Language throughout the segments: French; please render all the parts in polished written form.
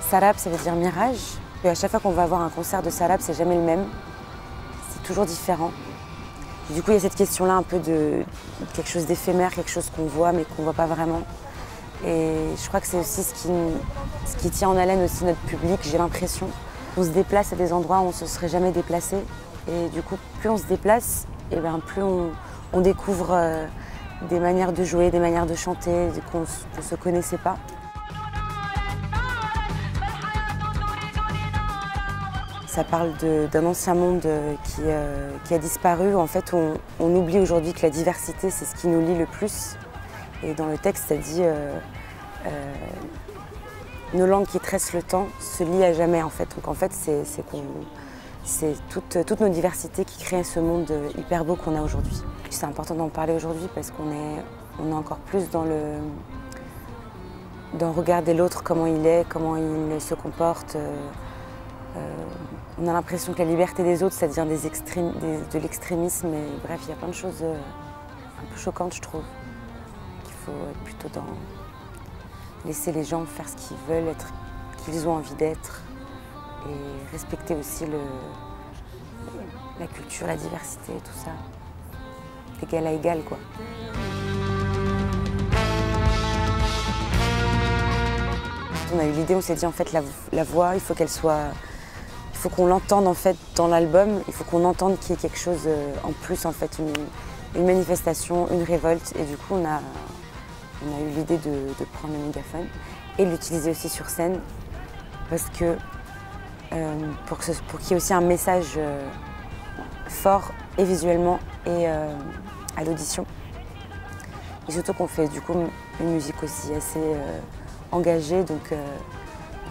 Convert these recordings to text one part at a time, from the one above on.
Sarab, ça veut dire mirage. Et à chaque fois qu'on va avoir un concert de Sarab, c'est jamais le même. C'est toujours différent. Et du coup, il y a cette question-là un peu de quelque chose d'éphémère, quelque chose qu'on voit mais qu'on ne voit pas vraiment. Et je crois que c'est aussi ce qui tient en haleine aussi notre public, j'ai l'impression. On se déplace à des endroits où on ne se serait jamais déplacé. Et du coup, plus on se déplace, et bien plus on découvre des manières de jouer, des manières de chanter qu'on ne se connaissait pas. Ça parle d'un ancien monde qui a disparu. En fait, on oublie aujourd'hui que la diversité, c'est ce qui nous lie le plus. Et dans le texte, ça dit nos langues qui tressent le temps se lient à jamais, en fait. Donc en fait, c'est toute notre diversité qui crée ce monde hyper beau qu'on a aujourd'hui. C'est important d'en parler aujourd'hui parce qu'on est encore plus dans regarder l'autre, comment il est, comment il se comporte. On a l'impression que la liberté des autres, ça devient de l'extrémisme. Et bref, il y a plein de choses un peu choquantes, je trouve. Qu'il faut être plutôt dans laisser les gens faire ce qu'ils veulent, être qu'ils ont envie d'être. Et respecter aussi la culture, la diversité, tout ça. Égal à égal, quoi. On a eu l'idée, on s'est dit en fait la voix, il faut qu'elle soit... Il faut qu'on l'entende en fait dans l'album, il faut qu'on entende qu'il y ait quelque chose en plus, en fait, une manifestation, une révolte. Et du coup, on a eu l'idée de prendre le mégaphone et de l'utiliser aussi sur scène parce que pour qu'il y ait aussi un message fort et visuellement et à l'audition. Et surtout qu'on fait du coup une musique aussi assez engagée, donc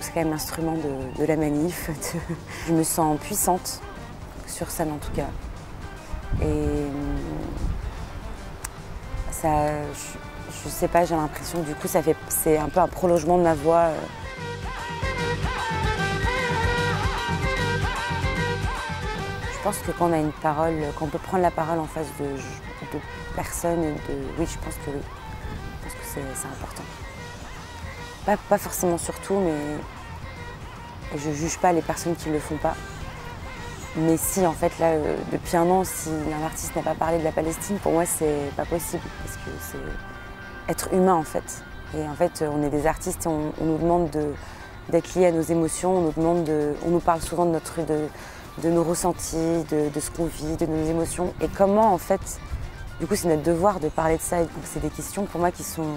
c'est quand même l'instrument de la manif. Je me sens puissante, sur scène en tout cas. Et ça, je sais pas, j'ai l'impression que du coup c'est un peu un prolongement de ma voix. Je pense que quand on a une parole, quand on peut prendre la parole en face de personnes, oui, je pense que c'est important. Pas forcément sur tout, mais je ne juge pas les personnes qui ne le font pas. Mais si, en fait, là, depuis un an, si un artiste n'a pas parlé de la Palestine, pour moi, c'est pas possible, parce que c'est être humain, en fait. Et en fait, on est des artistes et on nous demande d'être liés à nos émotions, on nous parle souvent de nos ressentis, de ce qu'on vit, de nos émotions. Et comment, en fait, du coup, c'est notre devoir de parler de ça. Et c'est des questions, pour moi, qui sont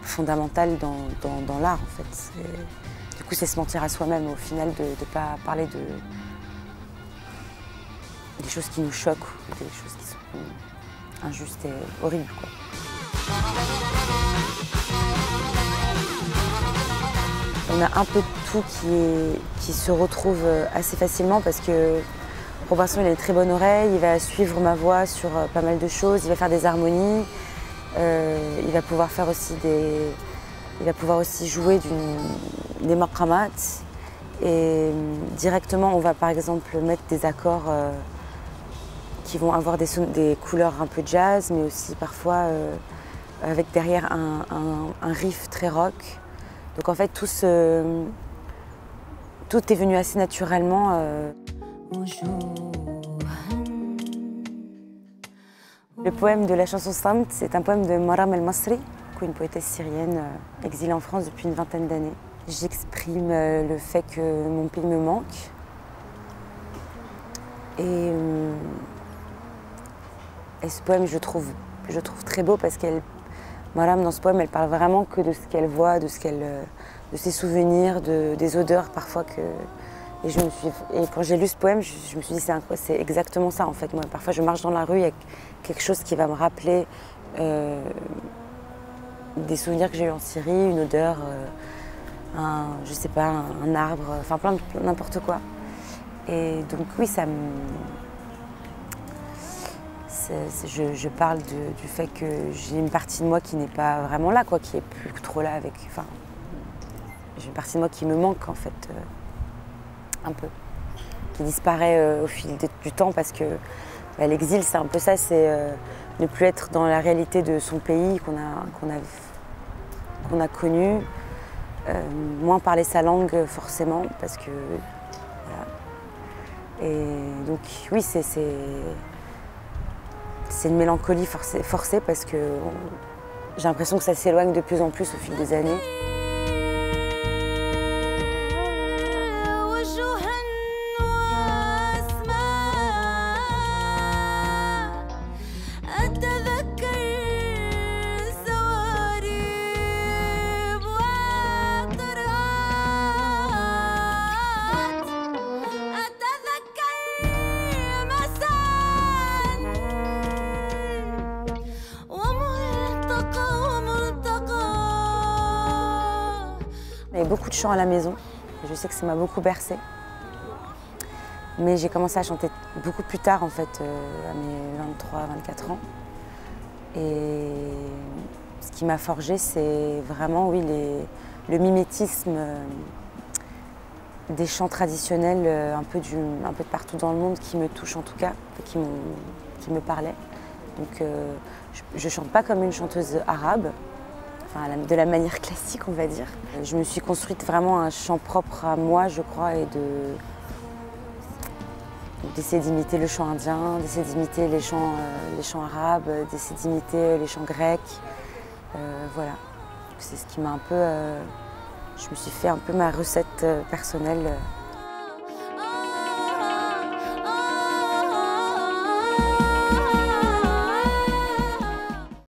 fondamentales dans l'art, en fait. Du coup, c'est se mentir à soi-même, au final, de ne pas parler des choses qui nous choquent, des choses qui sont injustes et horribles, quoi. On a un peu de tout qui se retrouve assez facilement parce que Robinson, il a une très bonne oreille, il va suivre ma voix sur pas mal de choses, il va faire des harmonies, il va pouvoir faire aussi il va pouvoir aussi jouer des maqamats. Et directement, on va par exemple mettre des accords qui vont avoir des couleurs un peu jazz, mais aussi parfois avec derrière un riff très rock. Donc en fait, tout est venu assez naturellement. Le poème de la chanson Samt, c'est un poème de Maram El-Masri, une poétesse syrienne exilée en France depuis une vingtaine d'années. J'exprime le fait que mon pays me manque. Et ce poème, je trouve très beau parce Maram, dans ce poème, elle parle vraiment que de ce qu'elle voit, de ses souvenirs, des odeurs parfois que... Et quand j'ai lu ce poème, je me suis dit c'est exactement ça en fait. Moi, parfois je marche dans la rue, il y a quelque chose qui va me rappeler des souvenirs que j'ai eus en Syrie, une odeur, je sais pas, un arbre, enfin n'importe quoi. Et donc oui, je parle du fait que j'ai une partie de moi qui n'est pas vraiment là, quoi, qui est plus trop là avec. Enfin, j'ai une partie de moi qui me manque en fait. Un peu, qui disparaît au fil du temps parce que l'exil c'est un peu ça, c'est ne plus être dans la réalité de son pays qu'on a connu, moins parler sa langue forcément, parce que voilà. Et donc oui, c'est une mélancolie forcée parce que j'ai l'impression que ça s'éloigne de plus en plus au fil des années. Il y avait beaucoup de chants à la maison, je sais que ça m'a beaucoup bercée. Mais j'ai commencé à chanter beaucoup plus tard, en fait, à mes 23-24 ans. Et ce qui m'a forgée, c'est vraiment, oui, le mimétisme des chants traditionnels un peu de partout dans le monde qui me touchent en tout cas, qui me parlaient. Donc je ne chante pas comme une chanteuse arabe, enfin, de la manière classique, on va dire. Je me suis construite vraiment un chant propre à moi, je crois, et d'essayer d'imiter le chant indien, d'essayer d'imiter les chants arabes, d'essayer d'imiter les chants grecs. Voilà, c'est ce qui m'a un peu... je me suis fait un peu ma recette personnelle.